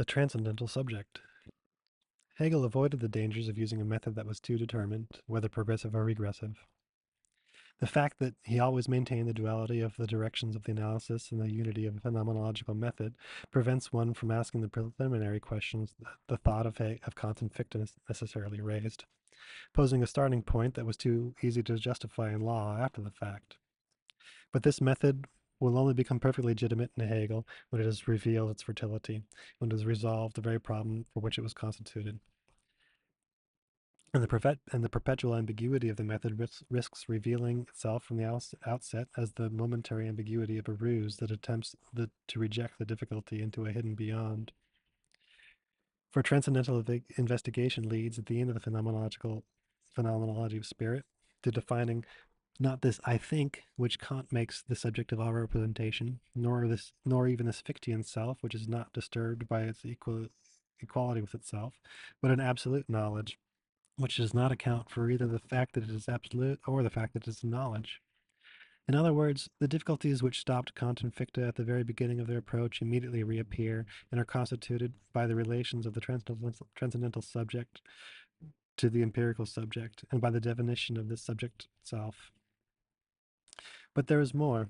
The transcendental subject. Hegel avoided the dangers of using a method that was too determined, whether progressive or regressive. The fact that he always maintained the duality of the directions of the analysis and the unity of a phenomenological method prevents one from asking the preliminary questions that the thought of Kant and Fichte necessarily raised, posing a starting point that was too easy to justify in law after the fact. But this method will only become perfectly legitimate in Hegel when it has revealed its fertility, when it has resolved the very problem for which it was constituted. And the perpetual ambiguity of the method risks revealing itself from the outset as the momentary ambiguity of a ruse that attempts to reject the difficulty into a hidden beyond. For transcendental investigation leads at the end of the phenomenology of spirit to defining not this I think, which Kant makes the subject of all representation, nor even this Fichtean self, which is not disturbed by its equality with itself, but an absolute knowledge, which does not account for either the fact that it is absolute or the fact that it is knowledge. In other words, the difficulties which stopped Kant and Fichte at the very beginning of their approach immediately reappear and are constituted by the relations of the transcendental subject to the empirical subject and by the definition of this subject itself. But there is more.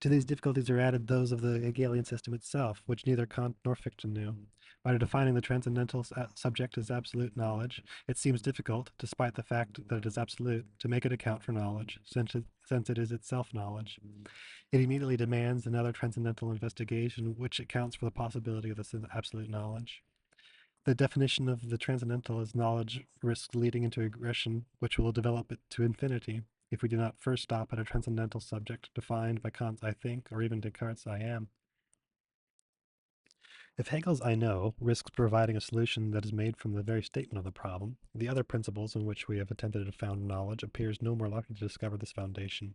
To these difficulties are added those of the Hegelian system itself, which neither Kant nor Fichte knew. By defining the transcendental subject as absolute knowledge, it seems difficult, despite the fact that it is absolute, to make it account for knowledge, since it is itself knowledge. It immediately demands another transcendental investigation which accounts for the possibility of this absolute knowledge. The definition of the transcendental as knowledge risks leading into regression, which will develop it to infinity if we do not first stop at a transcendental subject defined by Kant's I think or even Descartes' I am. If Hegel's I know risks providing a solution that is made from the very statement of the problem, the other principles in which we have attempted to found knowledge appears no more likely to discover this foundation.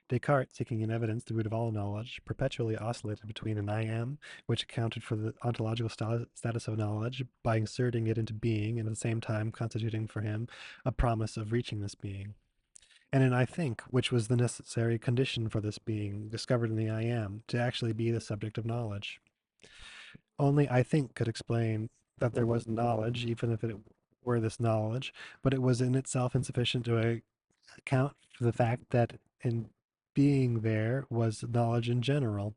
Descartes, seeking in evidence the root of all knowledge, perpetually oscillated between an I am, which accounted for the ontological status of knowledge by inserting it into being and at the same time constituting for him a promise of reaching this being, and an I think, which was the necessary condition for this being, discovered in the I am, to actually be the subject of knowledge. Only I think could explain that there was knowledge, even if it were this knowledge, but it was in itself insufficient to account for the fact that in being there was knowledge in general.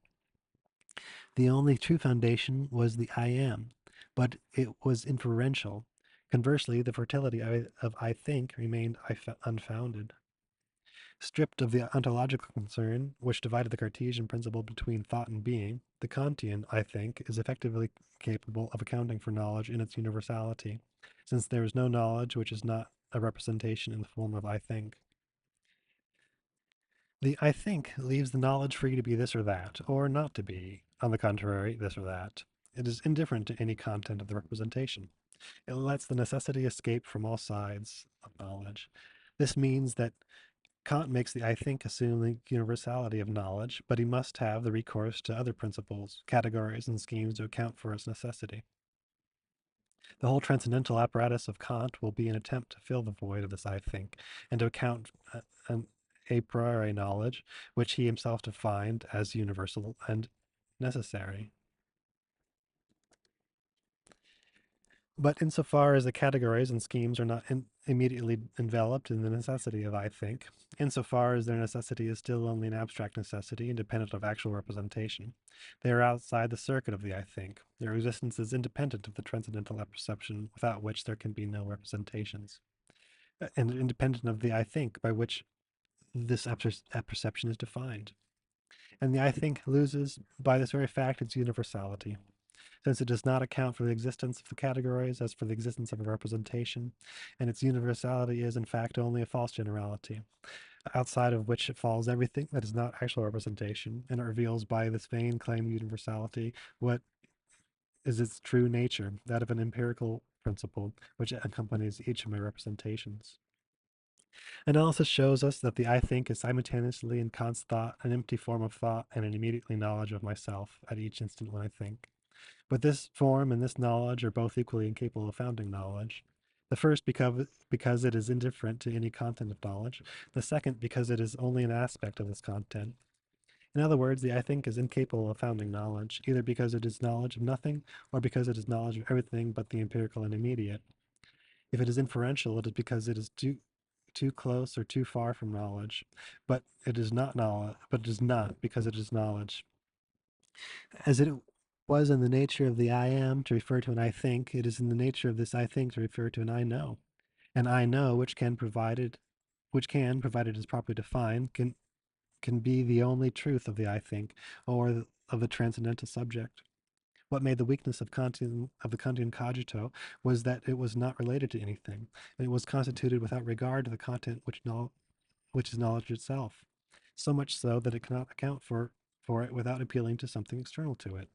The only true foundation was the I am, but it was inferential. Conversely, the fertility of I think remained unfounded. Stripped of the ontological concern, which divided the Cartesian principle between thought and being, the Kantian, I think, is effectively capable of accounting for knowledge in its universality, since there is no knowledge which is not a representation in the form of I think. The I think leaves the knowledge free to be this or that, or not to be, on the contrary, this or that. It is indifferent to any content of the representation. It lets the necessity escape from all sides of knowledge. This means that Kant makes the I think assume the universality of knowledge, but he must have the recourse to other principles, categories, and schemes to account for its necessity. The whole transcendental apparatus of Kant will be an attempt to fill the void of this I think, and to account an a priori knowledge, which he himself defined as universal and necessary. But insofar as the categories and schemes are not immediately enveloped in the necessity of I think, insofar as their necessity is still only an abstract necessity independent of actual representation, they are outside the circuit of the I think. Their existence is independent of the transcendental apperception without which there can be no representations, and independent of the I think by which this apperception is defined. And the I think loses by this very fact its universality, since it does not account for the existence of the categories as for the existence of a representation, and its universality is in fact only a false generality, outside of which it falls everything that is not actual representation, and it reveals by this vain claim universality what is its true nature, that of an empirical principle which accompanies each of my representations. Analysis shows us that the I think is simultaneously in Kant's thought an empty form of thought and an immediately knowledge of myself at each instant when I think. But this form and this knowledge are both equally incapable of founding knowledge. The first because it is indifferent to any content of knowledge, the second because it is only an aspect of this content. In other words, the I think is incapable of founding knowledge, either because it is knowledge of nothing or because it is knowledge of everything but the empirical and immediate. If it is inferential, it is because it is too close or too far from knowledge, but it is not knowledge, but it is not because it is knowledge. As it was in the nature of the I am to refer to an I think, it is in the nature of this I think to refer to an I know. An I know which can, provided it is properly defined, can be the only truth of the I think, or of the transcendental subject. What made the weakness of the Kantian cogito was that it was not related to anything, and it was constituted without regard to the content which is knowledge itself. So much so that it cannot account for it without appealing to something external to it.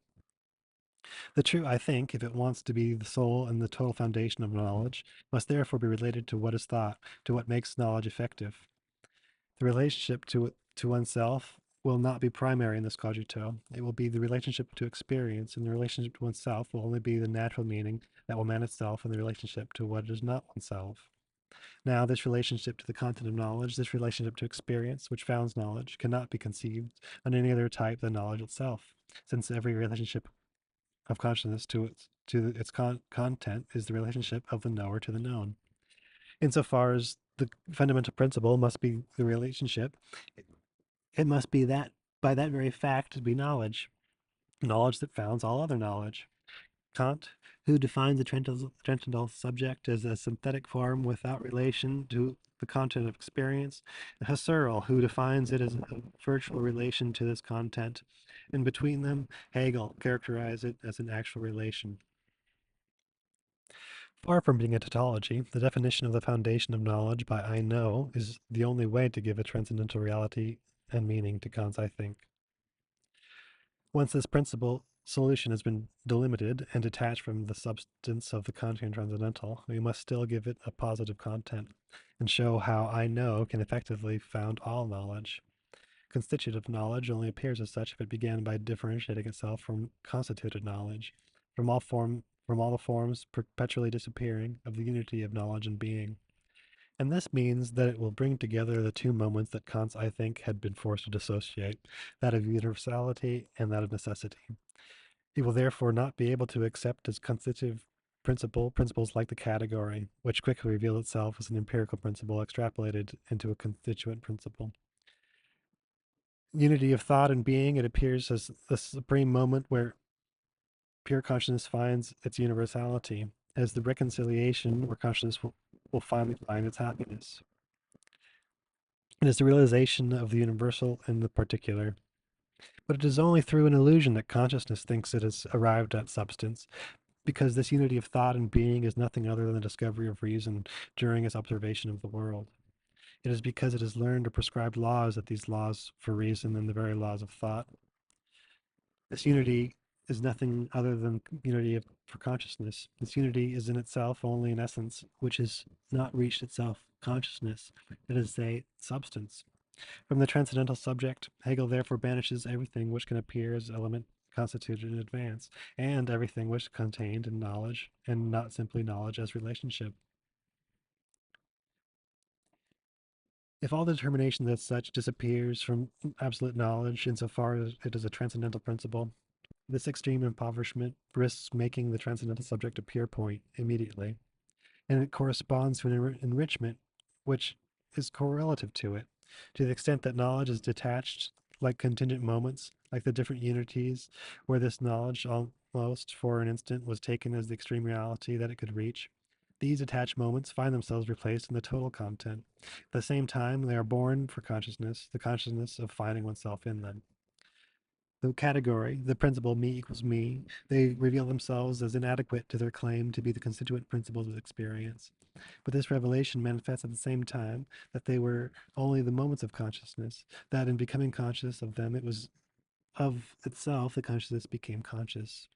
The true I think, if it wants to be the sole and the total foundation of knowledge, must therefore be related to what is thought, to what makes knowledge effective. The relationship to oneself will not be primary in this cogito. It will be the relationship to experience, and the relationship to oneself will only be the natural meaning that will man itself in the relationship to what is not oneself. Now, this relationship to the content of knowledge, this relationship to experience, which founds knowledge, cannot be conceived on any other type than knowledge itself, since every relationship of consciousness to its content is the relationship of the knower to the known. Insofar as the fundamental principle must be the relationship, it must be that by that very fact to be knowledge, knowledge that founds all other knowledge. Kant, who defines the transcendental subject as a synthetic form without relation to the content of experience, and Husserl, who defines it as a virtual relation to this content, and between them, Hegel characterized it as an actual relation. Far from being a tautology, the definition of the foundation of knowledge by I know is the only way to give a transcendental reality and meaning to Kant's I think. Once this principal solution has been delimited and detached from the substance of the Kantian transcendental, we must still give it a positive content and show how I know can effectively found all knowledge. Constitutive knowledge only appears as such if it began by differentiating itself from constituted knowledge, from all the forms perpetually disappearing of the unity of knowledge and being. And this means that it will bring together the two moments that Kant's I think had been forced to dissociate, that of universality and that of necessity. He will therefore not be able to accept as constitutive principles like the category, which quickly reveal itself as an empirical principle extrapolated into a constituent principle. Unity of thought and being, it appears as the supreme moment where pure consciousness finds its universality, as the reconciliation where consciousness will finally find its happiness. It is the realization of the universal in the particular. But it is only through an illusion that consciousness thinks it has arrived at substance, because this unity of thought and being is nothing other than the discovery of reason during its observation of the world. It is because it has learned or prescribed laws that these laws for reason and the very laws of thought. This unity is nothing other than unity for consciousness. This unity is in itself only an essence, which has not reached itself consciousness, that is, say, substance. From the transcendental subject, Hegel therefore banishes everything which can appear as element constituted in advance, and everything which is contained in knowledge, and not simply knowledge as relationship. If all determination as such disappears from absolute knowledge insofar as it is a transcendental principle, this extreme impoverishment risks making the transcendental subject a pure point immediately, and it corresponds to an enrichment which is correlative to it, to the extent that knowledge is detached like contingent moments, like the different unities, where this knowledge almost for an instant was taken as the extreme reality that it could reach. These detached moments find themselves replaced in the total content. At the same time, they are born for consciousness, the consciousness of finding oneself in them. The category, the principle me equals me, they reveal themselves as inadequate to their claim to be the constituent principles of experience. But this revelation manifests at the same time that they were only the moments of consciousness, that in becoming conscious of them, it was of itself that consciousness became conscious.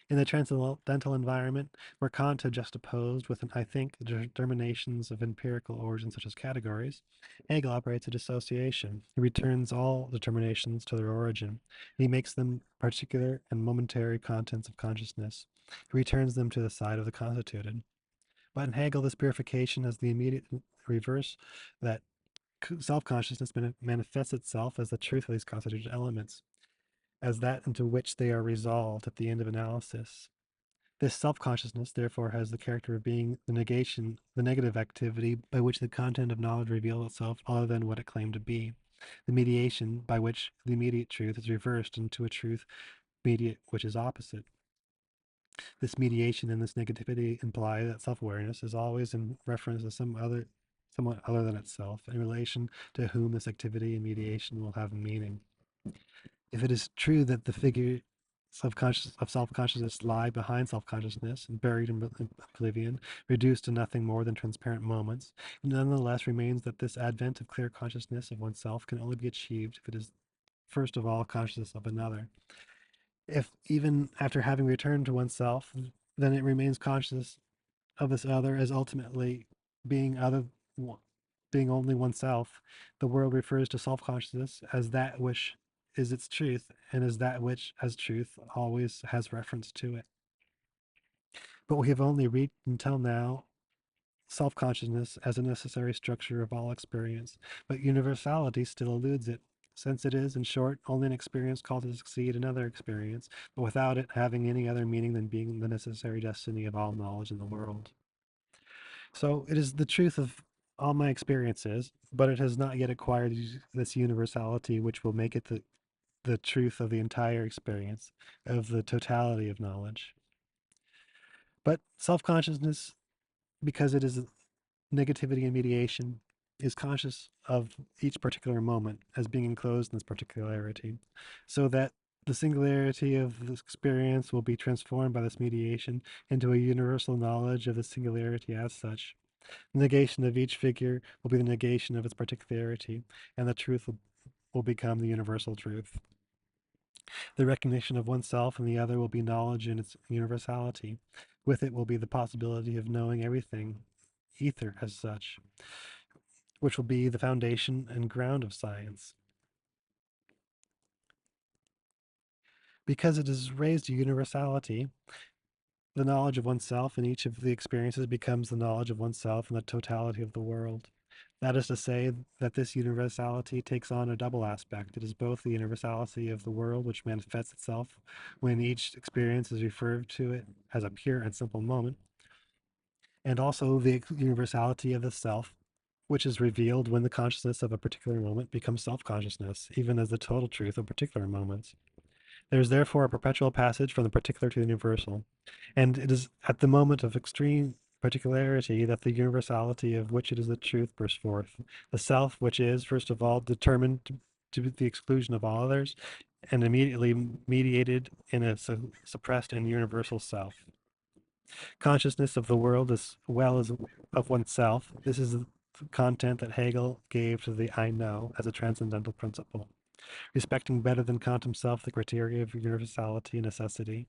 In the transcendental environment, where Kant had juxtaposed with, I think, the determinations of empirical origin such as categories, Hegel operates a dissociation. He returns all determinations to their origin, and he makes them particular and momentary contents of consciousness. He returns them to the side of the constituted. But in Hegel, this purification has the immediate reverse, that self-consciousness manifests itself as the truth of these constituted elements, as that into which they are resolved at the end of analysis. This self-consciousness, therefore, has the character of being the negation, the negative activity by which the content of knowledge reveals itself other than what it claimed to be, the mediation by which the immediate truth is reversed into a truth mediate which is opposite. This mediation and this negativity imply that self-awareness is always in reference to someone other than itself, in relation to whom this activity and mediation will have meaning. If it is true that the figure of self-consciousness lie behind self-consciousness and buried in oblivion, reduced to nothing more than transparent moments, it nonetheless remains that this advent of clear consciousness of oneself can only be achieved if it is first of all consciousness of another. If even after having returned to oneself, then it remains conscious of this other as ultimately being other, being only oneself, the world refers to self-consciousness as that which is its truth, and as that which, as truth, always has reference to it. But we have only reached until now self-consciousness as a necessary structure of all experience, but universality still eludes it, since it is, in short, only an experience called to succeed another experience, but without it having any other meaning than being the necessary destiny of all knowledge in the world. So it is the truth of all my experiences, but it has not yet acquired this universality which will make it the truth of the entire experience, of the totality of knowledge. But self consciousness, because it is negativity and mediation, is conscious of each particular moment as being enclosed in this particularity, so that the singularity of this experience will be transformed by this mediation into a universal knowledge of the singularity as such. The negation of each figure will be the negation of its particularity, and the truth will become the universal truth. The recognition of oneself and the other will be knowledge in its universality. With it will be the possibility of knowing everything, ether as such, which will be the foundation and ground of science. Because it is raised to universality, the knowledge of oneself in each of the experiences becomes the knowledge of oneself in the totality of the world. That is to say, that this universality takes on a double aspect. It is both the universality of the world, which manifests itself when each experience is referred to it as a pure and simple moment, and also the universality of the self, which is revealed when the consciousness of a particular moment becomes self-consciousness, even as the total truth of particular moments. There is therefore a perpetual passage from the particular to the universal, and it is at the moment of extreme particularity that the universality of which it is the truth bursts forth. The self, which is, first of all, determined to the exclusion of all others, and immediately mediated in a suppressed and universal self. Consciousness of the world as well as of oneself. This is the content that Hegel gave to the I know as a transcendental principle. Respecting better than Kant himself the criteria of universality and necessity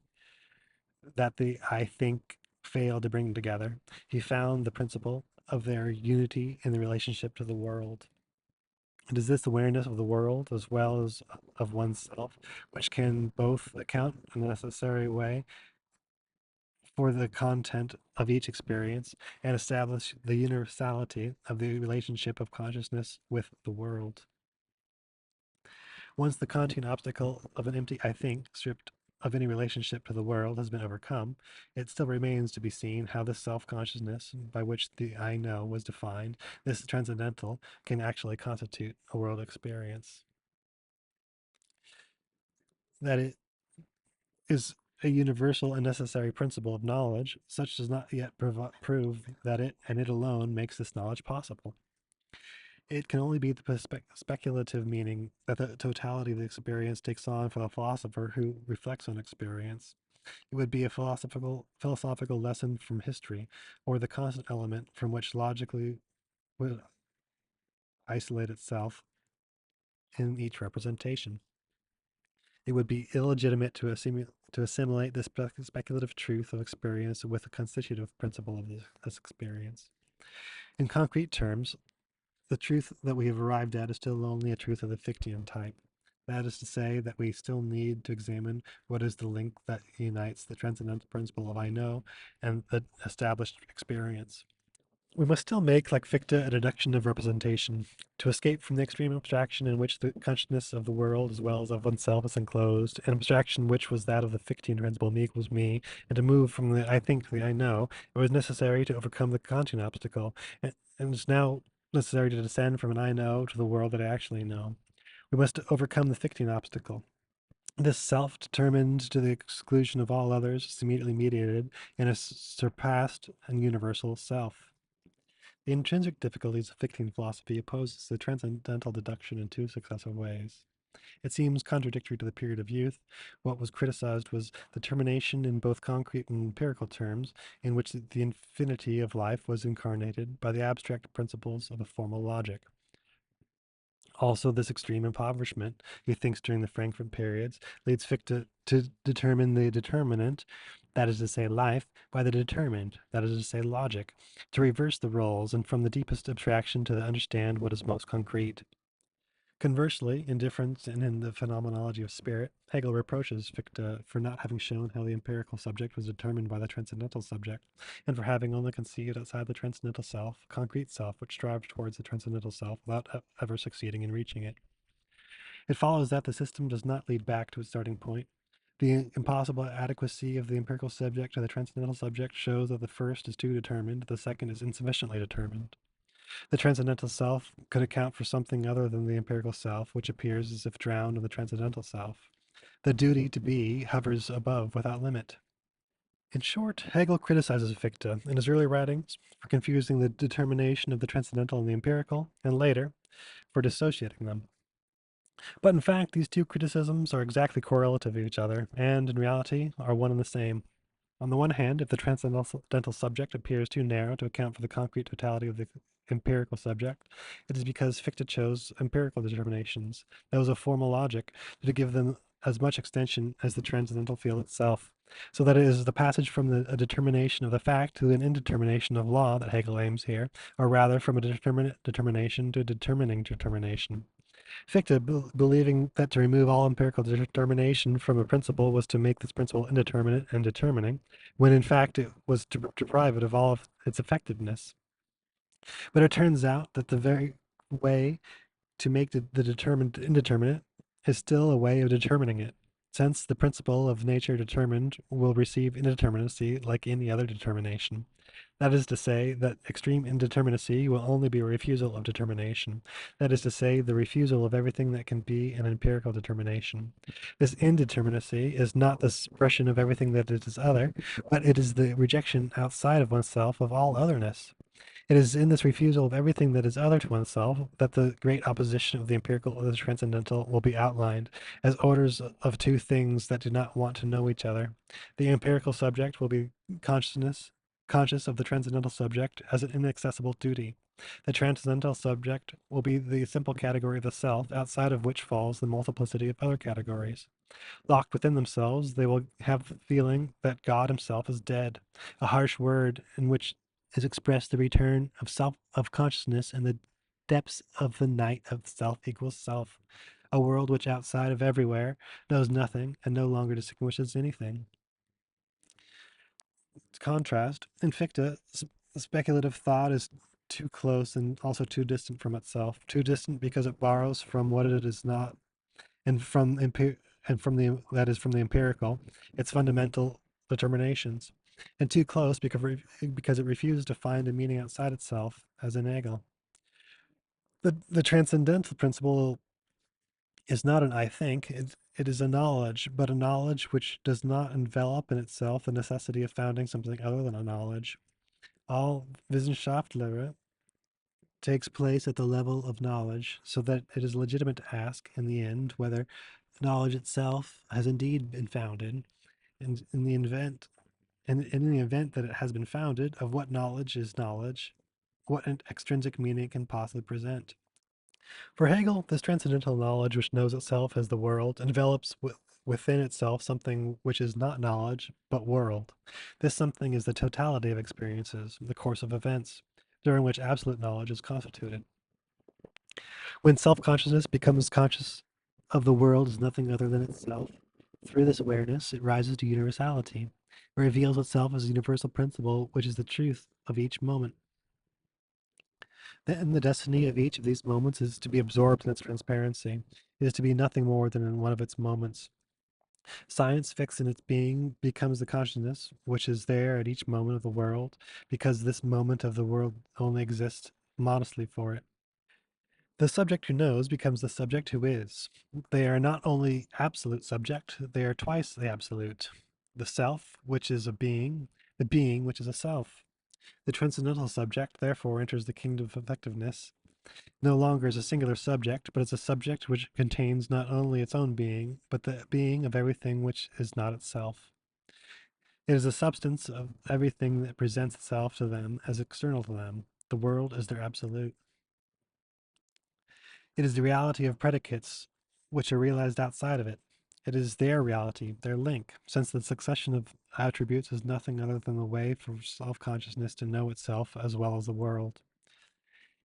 that the I think failed to bring together, he found the principle of their unity in the relationship to the world. It is this awareness of the world as well as of oneself which can both account in a necessary way for the content of each experience and establish the universality of the relationship of consciousness with the world. Once the Kantian obstacle of an empty I think, stripped of any relationship to the world, has been overcome, it still remains to be seen how this self-consciousness by which the I know was defined, this transcendental, can actually constitute a world experience. That it is a universal and necessary principle of knowledge, such does not yet prove that it and it alone makes this knowledge possible. It can only be the speculative meaning that the totality of the experience takes on for the philosopher who reflects on experience. It would be a philosophical lesson from history, or the constant element from which logically would isolate itself in each representation. It would be illegitimate to assimilate the speculative truth of experience with the constitutive principle of this experience. In concrete terms, the truth that we have arrived at is still only a truth of the Fichtean type. That is to say, that we still need to examine what is the link that unites the transcendental principle of I know and the established experience. We must still make, like Fichte, a deduction of representation, to escape from the extreme abstraction in which the consciousness of the world as well as of oneself is enclosed, an abstraction which was that of the Fichtean principle me equals me, and to move from the I think to the I know, it was necessary to overcome the Kantian obstacle, and it's now necessary to descend from an I know to the world that I actually know. We must overcome the Fichtean obstacle. This self, determined to the exclusion of all others, is immediately mediated in a surpassed and universal self. The intrinsic difficulties of Fichtean philosophy opposes the transcendental deduction in two successive ways. It seems contradictory to the period of youth. What was criticized was the termination in both concrete and empirical terms, in which the infinity of life was incarnated by the abstract principles of a formal logic. Also, this extreme impoverishment, he thinks during the Frankfurt periods, leads Fichte to determine the determinant, that is to say life, by the determined, that is to say logic, to reverse the roles and from the deepest abstraction to understand what is most concrete. Conversely, in Difference and in the Phenomenology of Spirit, Hegel reproaches Fichte for not having shown how the empirical subject was determined by the transcendental subject, and for having only conceived outside the transcendental self, concrete self, which strives towards the transcendental self without ever succeeding in reaching it. It follows that the system does not lead back to its starting point. The impossible adequacy of the empirical subject to the transcendental subject shows that the first is too determined, the second is insufficiently determined. The transcendental self could account for something other than the empirical self, which appears as if drowned in the transcendental self. The duty to be hovers above without limit. In short, Hegel criticizes Fichte in his early writings for confusing the determination of the transcendental and the empirical, and later for dissociating them. But in fact, these two criticisms are exactly correlative of each other, and in reality are one and the same. On the one hand, if the transcendental subject appears too narrow to account for the concrete totality of the empirical subject, it is because Fichte chose empirical determinations, those of formal logic, to give them as much extension as the transcendental field itself, so that it is the passage from a determination of the fact to an indetermination of law that Hegel aims here, or rather from a determinate determination to a determining determination. Fichte, believing that to remove all empirical determination from a principle was to make this principle indeterminate and determining, when in fact it was to deprive it of all of its effectiveness. But it turns out that the very way to make the determined indeterminate is still a way of determining it, since the principle of nature determined will receive indeterminacy like any other determination. That is to say, that extreme indeterminacy will only be a refusal of determination. That is to say, the refusal of everything that can be an empirical determination. This indeterminacy is not the suppression of everything that is other, but it is the rejection outside of oneself of all otherness. It is in this refusal of everything that is other to oneself that the great opposition of the empirical and the transcendental will be outlined as orders of two things that do not want to know each other. The empirical subject will be conscious of the transcendental subject as an inaccessible duty. The transcendental subject will be the simple category of the self, outside of which falls the multiplicity of other categories. Locked within themselves, they will have the feeling that God himself is dead, a harsh word in which is expressed the return of self of consciousness and the depths of the night of self equals self, a world which outside of everywhere knows nothing and no longer distinguishes anything. To contrast, in Fichte, speculative thought is too close and also too distant from itself, too distant because it borrows from what it is not and from the that is from the empirical, its fundamental determinations, and too close because it refuses to find a meaning outside itself, as in Hegel. The transcendental principle is not an I think, it is a knowledge, but a knowledge which does not envelop in itself the necessity of founding something other than a knowledge. All Wissenschaftslehre takes place at the level of knowledge, so that it is legitimate to ask, in the end, whether knowledge itself has indeed been founded, and in the event that it has been founded, of what knowledge is knowledge, what an extrinsic meaning it can possibly present. For Hegel, this transcendental knowledge which knows itself as the world envelops within itself something which is not knowledge, but world. This something is the totality of experiences, the course of events, during which absolute knowledge is constituted. When self-consciousness becomes conscious of the world as nothing other than itself, through this awareness it rises to universality. It reveals itself as a universal principle, which is the truth of each moment. And the destiny of each of these moments is to be absorbed in its transparency. It is to be nothing more than in one of its moments. Science fixed in its being becomes the consciousness, which is there at each moment of the world, because this moment of the world only exists modestly for it. The subject who knows becomes the subject who is. They are not only absolute subject, they are twice the absolute. The self, which is a being, the being, which is a self. The transcendental subject, therefore, enters the kingdom of effectiveness, no longer as a singular subject, but as a subject which contains not only its own being, but the being of everything which is not itself. It is the substance of everything that presents itself to them as external to them. The world is their absolute. It is the reality of predicates which are realized outside of it. It is their reality, their link, since the succession of attributes is nothing other than the way for self consciousness to know itself as well as the world.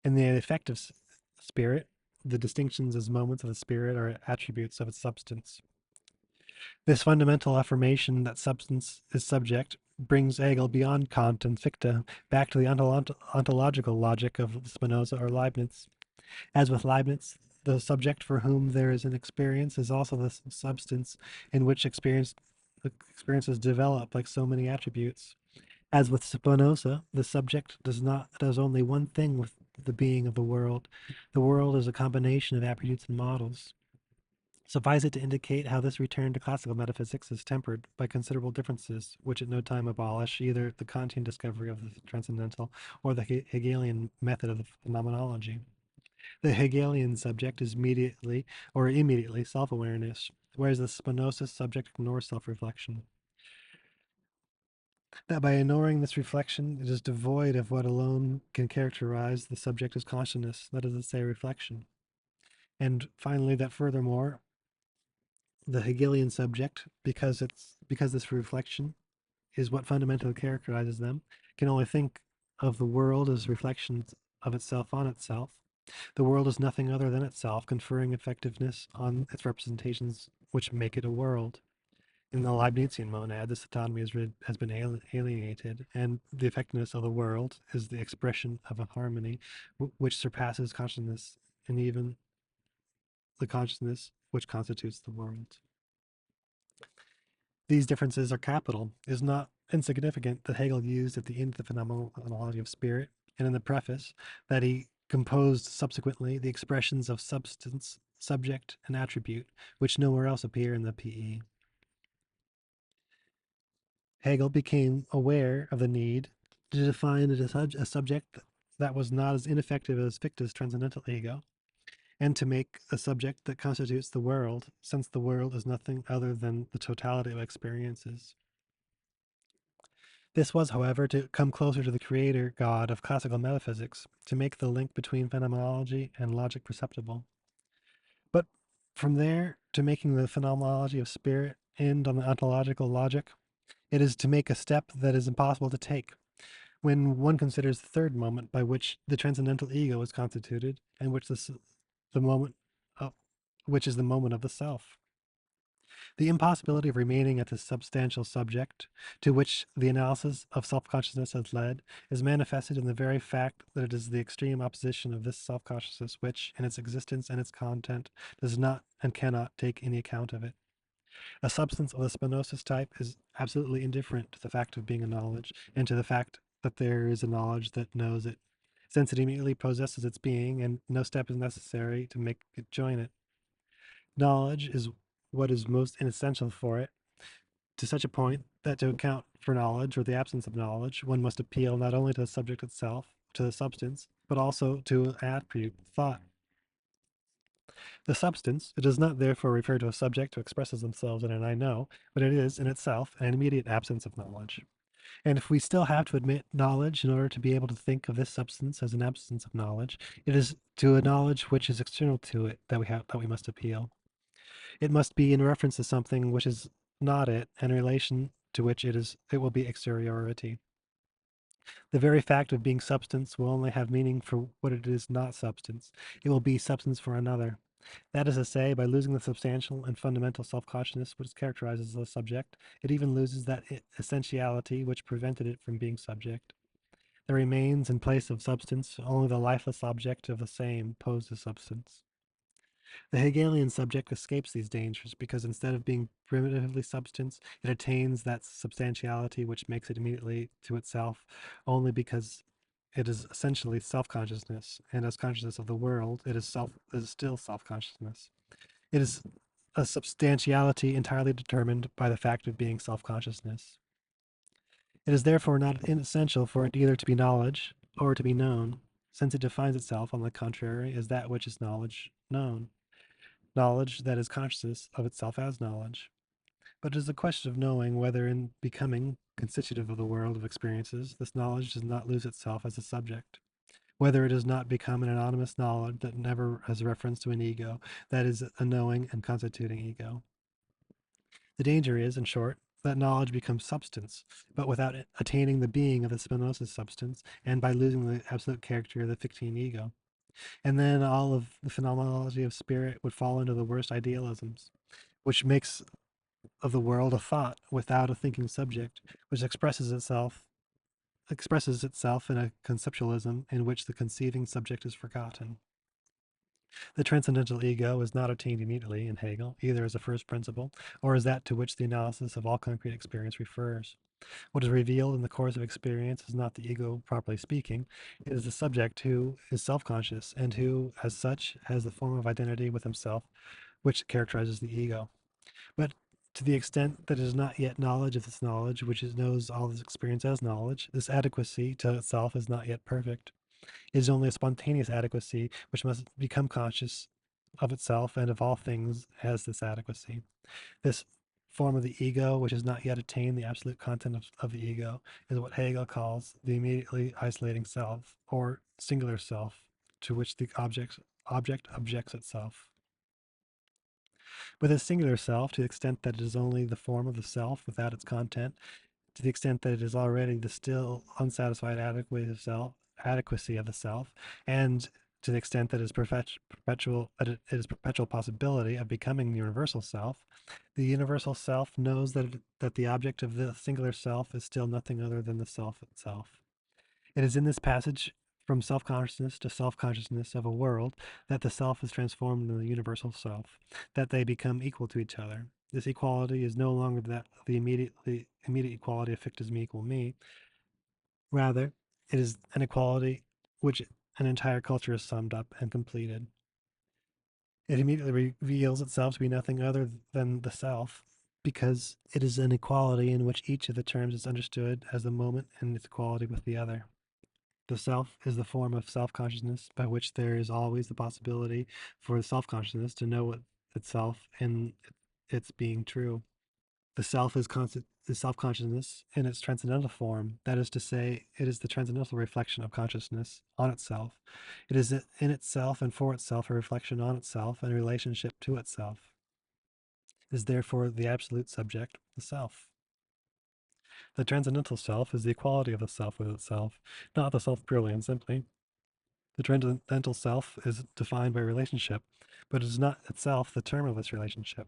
In the affective spirit, the distinctions as moments of the spirit are attributes of its substance. This fundamental affirmation that substance is subject brings Hegel beyond Kant and Fichte back to the ontological logic of Spinoza or Leibniz. As with Leibniz, the subject for whom there is an experience is also the substance in which experiences develop like so many attributes. As with Spinoza, the subject does only one thing with the being of the world. The world is a combination of attributes and models. Suffice it to indicate how this return to classical metaphysics is tempered by considerable differences, which at no time abolish either the Kantian discovery of the transcendental or the Hegelian method of the phenomenology. The Hegelian subject is immediately or immediately self-awareness, whereas the Spinoza subject ignores self-reflection. That by ignoring this reflection, it is devoid of what alone can characterize the subject as consciousness, that is to say, reflection. And finally, that furthermore, the Hegelian subject, because this reflection is what fundamentally characterizes them, can only think of the world as reflections of itself on itself. The world is nothing other than itself, conferring effectiveness on its representations which make it a world. In the Leibnizian monad, this autonomy has been alienated, and the effectiveness of the world is the expression of a harmony which surpasses consciousness and even the consciousness which constitutes the world. These differences are capital. It is not insignificant that Hegel used at the end of the Phenomenology of Spirit and in the preface that he composed subsequently the expressions of substance, subject, and attribute, which nowhere else appear in the PE. Hegel became aware of the need to define a subject that was not as ineffective as Fichte's transcendental ego, and to make a subject that constitutes the world, since the world is nothing other than the totality of experiences. This was, however, to come closer to the creator God of classical metaphysics, to make the link between phenomenology and logic perceptible. But from there to making the phenomenology of spirit end on the ontological logic, it is to make a step that is impossible to take when one considers the third moment by which the transcendental ego is constituted and which the moment of, which is the moment of the self. The impossibility of remaining at the substantial subject to which the analysis of self-consciousness has led is manifested in the very fact that it is the extreme opposition of this self-consciousness which, in its existence and its content, does not and cannot take any account of it. A substance of the Spinozist type is absolutely indifferent to the fact of being a knowledge and to the fact that there is a knowledge that knows it, since it immediately possesses its being and no step is necessary to make it join it. Knowledge is what is most essential for it, to such a point that to account for knowledge or the absence of knowledge, one must appeal not only to the subject itself, to the substance, but also to an attribute, thought. The substance, it does not therefore refer to a subject who expresses themselves in an I know, but it is in itself an immediate absence of knowledge. And if we still have to admit knowledge in order to be able to think of this substance as an absence of knowledge, it is to a knowledge which is external to it that we must appeal. It must be in reference to something which is not it, and in relation to which it will be exteriority. The very fact of being substance will only have meaning for what it is not substance. It will be substance for another. That is to say, by losing the substantial and fundamental self-consciousness which characterizes the subject, it even loses that essentiality which prevented it from being subject. There remains in place of substance only the lifeless object of the same posed as substance. The Hegelian subject escapes these dangers because instead of being primitively substance, it attains that substantiality which makes it immediately to itself only because it is essentially self-consciousness, and as consciousness of the world, it is still self-consciousness. It is a substantiality entirely determined by the fact of being self-consciousness. It is therefore not essential for it either to be knowledge or to be known, since it defines itself, on the contrary, as that which is knowledge known, knowledge that is consciousness of itself as knowledge. But it is a question of knowing whether in becoming constitutive of the world of experiences, this knowledge does not lose itself as a subject, whether it does not become an anonymous knowledge that never has reference to an ego, that is, a knowing and constituting ego. The danger is, in short, that knowledge becomes substance, but without attaining the being of the Spinoza's substance, and by losing the absolute character of the fictine ego. And then all of the phenomenology of spirit would fall into the worst idealisms, which makes of the world a thought without a thinking subject, which expresses itself in a conceptualism in which the conceiving subject is forgotten. The transcendental ego is not attained immediately in Hegel, either as a first principle or as that to which the analysis of all concrete experience refers. What is revealed in the course of experience is not the ego properly speaking, it is the subject who is self-conscious and who, as such, has the form of identity with himself which characterizes the ego. But to the extent that it is not yet knowledge of this knowledge, which knows all this experience as knowledge, this adequacy to itself is not yet perfect. It is only a spontaneous adequacy which must become conscious of itself and of all things as this adequacy. This form of the ego, which has not yet attained the absolute content of the ego, is what Hegel calls the immediately isolating self, or singular self, to which the object objects itself. With a singular self, to the extent that it is only the form of the self without its content, to the extent that it is already the still unsatisfied adequacy of the self, and to the extent that it is perpetual possibility of becoming the universal self, the universal self knows that the object of the singular self is still nothing other than the self itself. It is in this passage from self-consciousness to self-consciousness of a world that the self is transformed into the universal self, that they become equal to each other. This equality is no longer the immediate equality of fictus me equal me. Rather, it is an equality which an entire culture is summed up and completed. It immediately reveals itself to be nothing other than the self, because it is an equality in which each of the terms is understood as the moment in its equality with the other. The self is the form of self-consciousness by which there is always the possibility for self-consciousness to know itself in its being true. The self is self-consciousness in its transcendental form. That is to say, it is the transcendental reflection of consciousness on itself. It is in itself and for itself a reflection on itself and a relationship to itself. It is therefore the absolute subject, the self. The transcendental self is the equality of the self with itself, not the self purely and simply. The transcendental self is defined by relationship, but it is not itself the term of this relationship.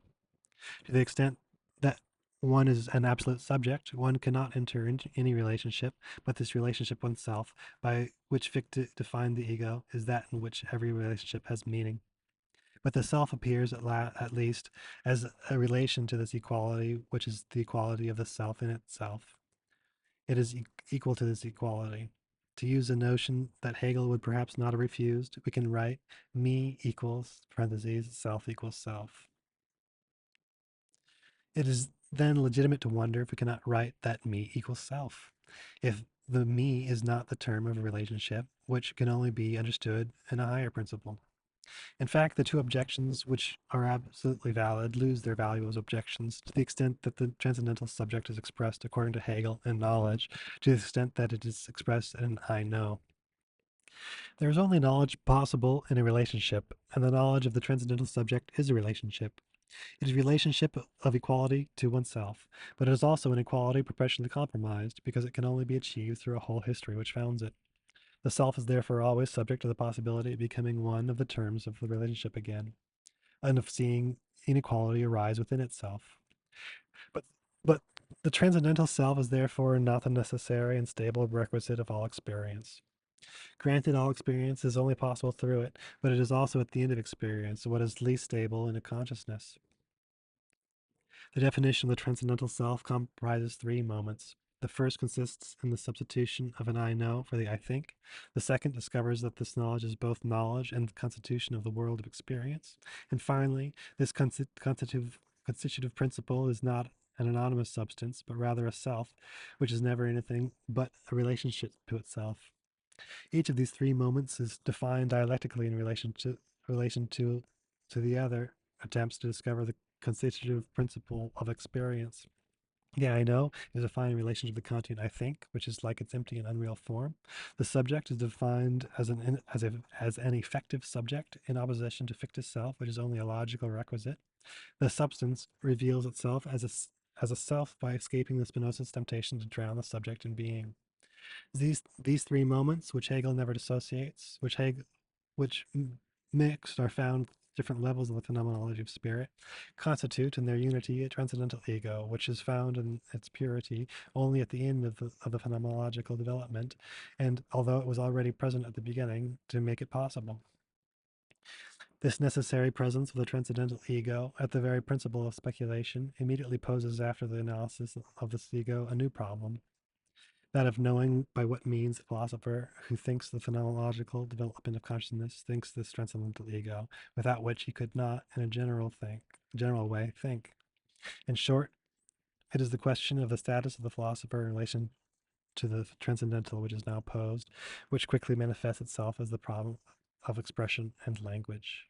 To the extent that one is an absolute subject, one cannot enter into any relationship, but this relationship oneself, by which Fichte defined the ego, is that in which every relationship has meaning. But the self appears at least as a relation to this equality, which is the equality of the self in itself. It is equal to this equality. To use a notion that Hegel would perhaps not have refused, we can write me equals, parentheses, self equals self. It is then legitimate to wonder if we cannot write that me equals self, if the me is not the term of a relationship, which can only be understood in a higher principle. In fact, the two objections which are absolutely valid lose their value as objections to the extent that the transcendental subject is expressed according to Hegel in knowledge, to the extent that it is expressed in I know. There is only knowledge possible in a relationship, and the knowledge of the transcendental subject is a relationship. It is a relationship of equality to oneself, but it is also an equality perpetually compromised, because it can only be achieved through a whole history which founds it. The self is therefore always subject to the possibility of becoming one of the terms of the relationship again, and of seeing inequality arise within itself. But but The transcendental self is therefore not the necessary and stable requisite of all experience. Granted, all experience is only possible through it, but it is also at the end of experience what is least stable in a consciousness. The definition of the transcendental self comprises three moments. The first consists in the substitution of an I know for the I think. The second discovers that this knowledge is both knowledge and the constitution of the world of experience. And finally, this constitutive principle is not an anonymous substance, but rather a self, which is never anything but a relationship to itself. Each of these three moments is defined dialectically in relation to the other attempts to discover the constitutive principle of experience. The I know is defined in relation to the content I think, which is like its empty and unreal form. The subject is defined as an effective subject in opposition to fictive self, which is only a logical requisite. The substance reveals itself as a self by escaping the Spinoza's temptation to drown the subject in being. These three moments, which Hegel never dissociates, which mixed are found at different levels of the phenomenology of spirit, constitute in their unity a transcendental ego, which is found in its purity only at the end of the phenomenological development, and although it was already present at the beginning, to make it possible. This necessary presence of the transcendental ego at the very principle of speculation immediately poses after the analysis of this ego a new problem, that of knowing by what means the philosopher who thinks the phenomenological development of consciousness thinks this transcendental ego, without which he could not, in a general way, think. In short, it is the question of the status of the philosopher in relation to the transcendental which is now posed, which quickly manifests itself as the problem of expression and language.